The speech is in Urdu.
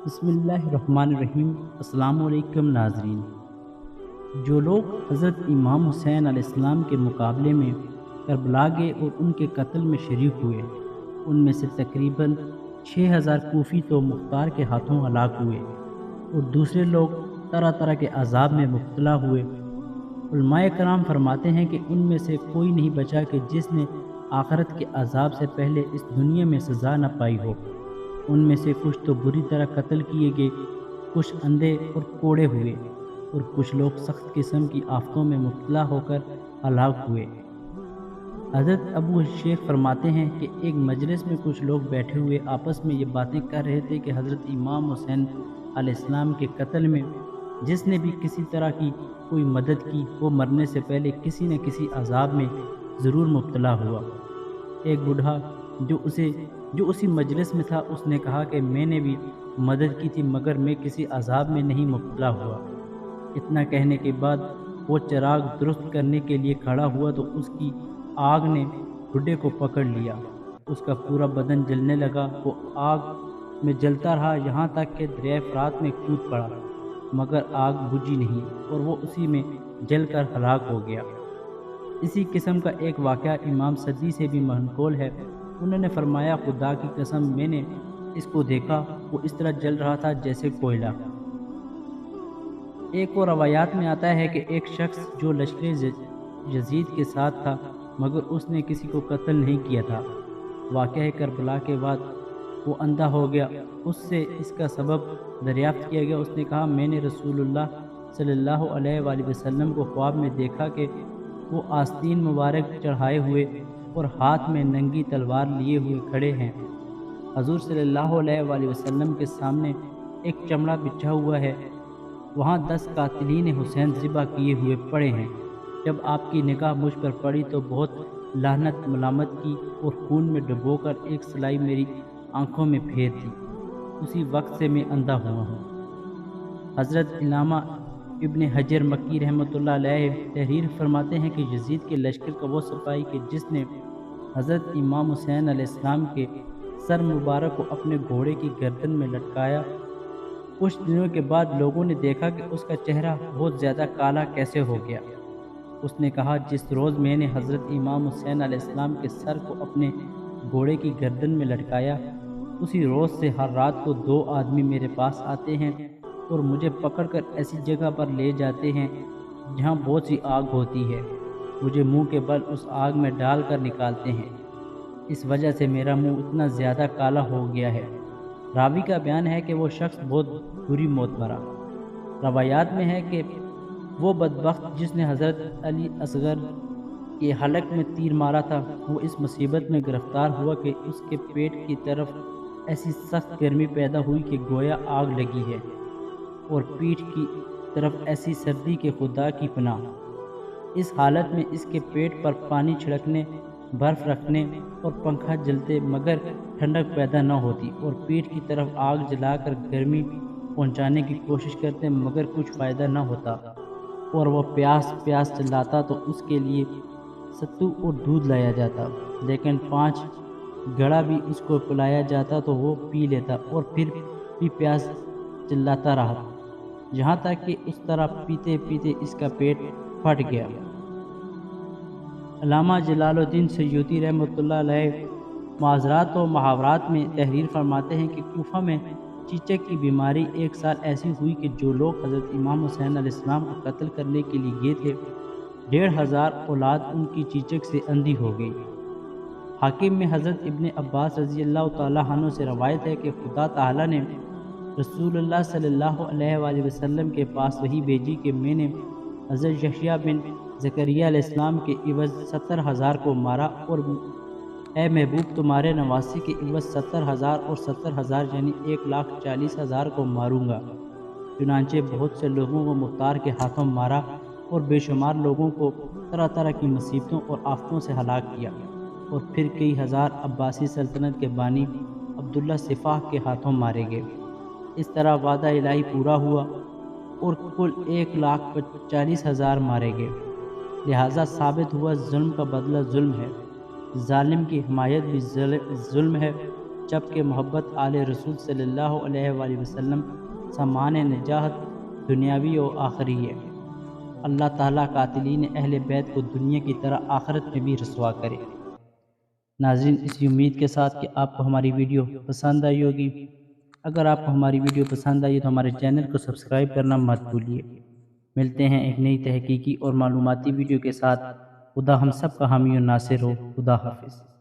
بسم اللہ الرحمن الرحیم۔ السلام علیکم ناظرین۔ جو لوگ حضرت امام حسین علیہ السلام کے مقابلے میں کربلا گئے اور ان کے قتل میں شریک ہوئے، ان میں سے تقریباً 6000 کوفی تو مختار کے ہاتھوں ہلاک ہوئے اور دوسرے لوگ طرح طرح کے عذاب میں مبتلا ہوئے۔ علماء کرام فرماتے ہیں کہ ان میں سے کوئی نہیں بچا کہ جس نے آخرت کے عذاب سے پہلے اس دنیا میں سزا نہ پائی ہو۔ ان میں سے کچھ تو بری طرح قتل کیے گئے، کچھ اندھے اور کوڑے ہوئے، اور کچھ لوگ سخت قسم کی آفتوں میں مبتلا ہو کر ہلاک ہوئے۔ حضرت ابو شیخ فرماتے ہیں کہ ایک مجلس میں کچھ لوگ بیٹھے ہوئے آپس میں یہ باتیں کر رہے تھے کہ حضرت امام حسین علیہ السلام کے قتل میں جس نے بھی کسی طرح کی کوئی مدد کی، وہ مرنے سے پہلے کسی نہ کسی عذاب میں ضرور مبتلا ہوا۔ ایک بوڑھا جو اسی مجلس میں تھا، اس نے کہا کہ میں نے بھی مدد کی تھی مگر میں کسی عذاب میں نہیں مبتلا ہوا۔ اتنا کہنے کے بعد وہ چراغ درست کرنے کے لیے کھڑا ہوا تو اس کی آگ نے بڈھے کو پکڑ لیا۔ اس کا پورا بدن جلنے لگا۔ وہ آگ میں جلتا رہا یہاں تک کہ دریائے فرات میں کود پڑا، مگر آگ بجھی نہیں اور وہ اسی میں جل کر ہلاک ہو گیا۔ اسی قسم کا ایک واقعہ امام صدی سے بھی منقول ہے۔ انہوں نے فرمایا، خدا کی قسم میں نے اس کو دیکھا، وہ اس طرح جل رہا تھا جیسے کوئلہ۔ ایک اور روایات میں آتا ہے کہ ایک شخص جو لشکر یزید کے ساتھ تھا مگر اس نے کسی کو قتل نہیں کیا تھا۔ واقعہ کربلا کے بعد وہ اندھا ہو گیا۔ اس سے اس کا سبب دریافت کیا گیا۔ اس نے کہا، میں نے رسول اللہ صلی اللہ علیہ وآلہ وسلم کو خواب میں دیکھا کہ وہ آستین مبارک چڑھائے ہوئے اور ہاتھ میں ننگی تلوار لیے ہوئے کھڑے ہیں۔ حضور صلی اللہ علیہ وآلہ وسلم کے سامنے ایک چمڑا بچھا ہوا ہے، وہاں 10 قاتلین حسین ذبح کیے ہوئے پڑے ہیں۔ جب آپ کی نگاہ مجھ پر پڑی تو بہت لعنت ملامت کی اور خون میں ڈبو کر ایک سلائی میری آنکھوں میں پھیر دی۔ اسی وقت سے میں اندھا ہوا ہوں۔ حضرت علامہ ابن حجر مکی رحمۃ اللہ علیہ تحریر فرماتے ہیں کہ یزید کے لشکر کا وہ سپاہی کہ جس نے حضرت امام حسین علیہ السلام کے سر مبارک کو اپنے گھوڑے کی گردن میں لٹکایا، کچھ دنوں کے بعد لوگوں نے دیکھا کہ اس کا چہرہ بہت زیادہ کالا کیسے ہو گیا۔ اس نے کہا، جس روز میں نے حضرت امام حسین علیہ السلام کے سر کو اپنے گھوڑے کی گردن میں لٹکایا، اسی روز سے ہر رات کو 2 آدمی میرے پاس آتے ہیں اور مجھے پکڑ کر ایسی جگہ پر لے جاتے ہیں جہاں بہت سی آگ ہوتی ہے، مجھے منہ کے بل اس آگ میں ڈال کر نکالتے ہیں۔ اس وجہ سے میرا منہ اتنا زیادہ کالا ہو گیا ہے۔ راوی کا بیان ہے کہ وہ شخص بہت بری موت مرا۔ روایات میں ہے کہ وہ بدبخت جس نے حضرت علی اصغر کے حلق میں تیر مارا تھا، وہ اس مصیبت میں گرفتار ہوا کہ اس کے پیٹ کی طرف ایسی سخت گرمی پیدا ہوئی کہ گویا آگ لگی ہے، اور پیٹھ کی طرف ایسی سردی کہ خدا کی پناہ۔ اس حالت میں اس کے پیٹ پر پانی چھڑکنے، برف رکھنے اور پنکھا جلتے مگر ٹھنڈک پیدا نہ ہوتی، اور پیٹھ کی طرف آگ جلا کر گرمی پہنچانے کی کوشش کرتے مگر کچھ فائدہ نہ ہوتا، اور وہ پیاس چلاتا تو اس کے لیے ستو اور دودھ لایا جاتا، لیکن 5 گھڑا بھی اس کو پلایا جاتا تو وہ پی لیتا اور پھر بھی پیاس چلاتا رہا، یہاں تک کہ اس طرح پیتے پیتے اس کا پیٹ پھٹ گیا۔ علامہ جلال الدین سیوطی رحمۃ اللہ علیہ معاذرات و محاورات میں تحریر فرماتے ہیں کہ کوفہ میں چیچک کی بیماری ایک سال ایسی ہوئی کہ جو لوگ حضرت امام حسین علیہ السلام کو قتل کرنے کے لیے گئے تھے، 1500 اولاد ان کی چیچک سے اندھی ہو گئی۔ حاکم میں حضرت ابن عباس رضی اللہ تعالیٰ عنہ سے روایت ہے کہ خدا تعالیٰ نے رسول اللہ صلی اللہ علیہ وآلہ وسلم کے پاس وحی بھیجی کہ میں نے حضرت یحییٰ بن زکریا علیہ السلام کے عوض 70,000 کو مارا، اور اے محبوب تمہارے نواسی کے عوض 70,000 اور 70,000 یعنی 1,40,000 کو ماروں گا۔ چنانچہ بہت سے لوگوں کو مختار کے ہاتھوں مارا اور بے شمار لوگوں کو طرح طرح کی مصیبتوں اور آفتوں سے ہلاک کیا، اور پھر کئی ہزار عباسی سلطنت کے بانی عبداللہ سفاح کے ہاتھوں مارے گئے۔ اس طرح وعدہ الہی پورا ہوا اور کل 1,40,000 مارے گئے۔ لہٰذا ثابت ہوا ظلم کا بدلہ ظلم ہے، ظالم کی حمایت بھی ظلم ہے، جبکہ محبت آل رسول صلی اللہ علیہ وآلہ وسلم سامان نجات دنیاوی و آخری ہے۔ اللہ تعالیٰ قاتلین اہل بیت کو دنیا کی طرح آخرت میں بھی رسوا کرے۔ ناظرین، اسی امید کے ساتھ کہ آپ کو ہماری ویڈیو پسند آئی ہوگی، اگر آپ کو ہماری ویڈیو پسند آئی تو ہمارے چینل کو سبسکرائب کرنا مت بھولیے۔ ملتے ہیں ایک نئی تحقیقی اور معلوماتی ویڈیو کے ساتھ۔ خدا ہم سب کا حامی و ناصر ہو۔ خدا حافظ۔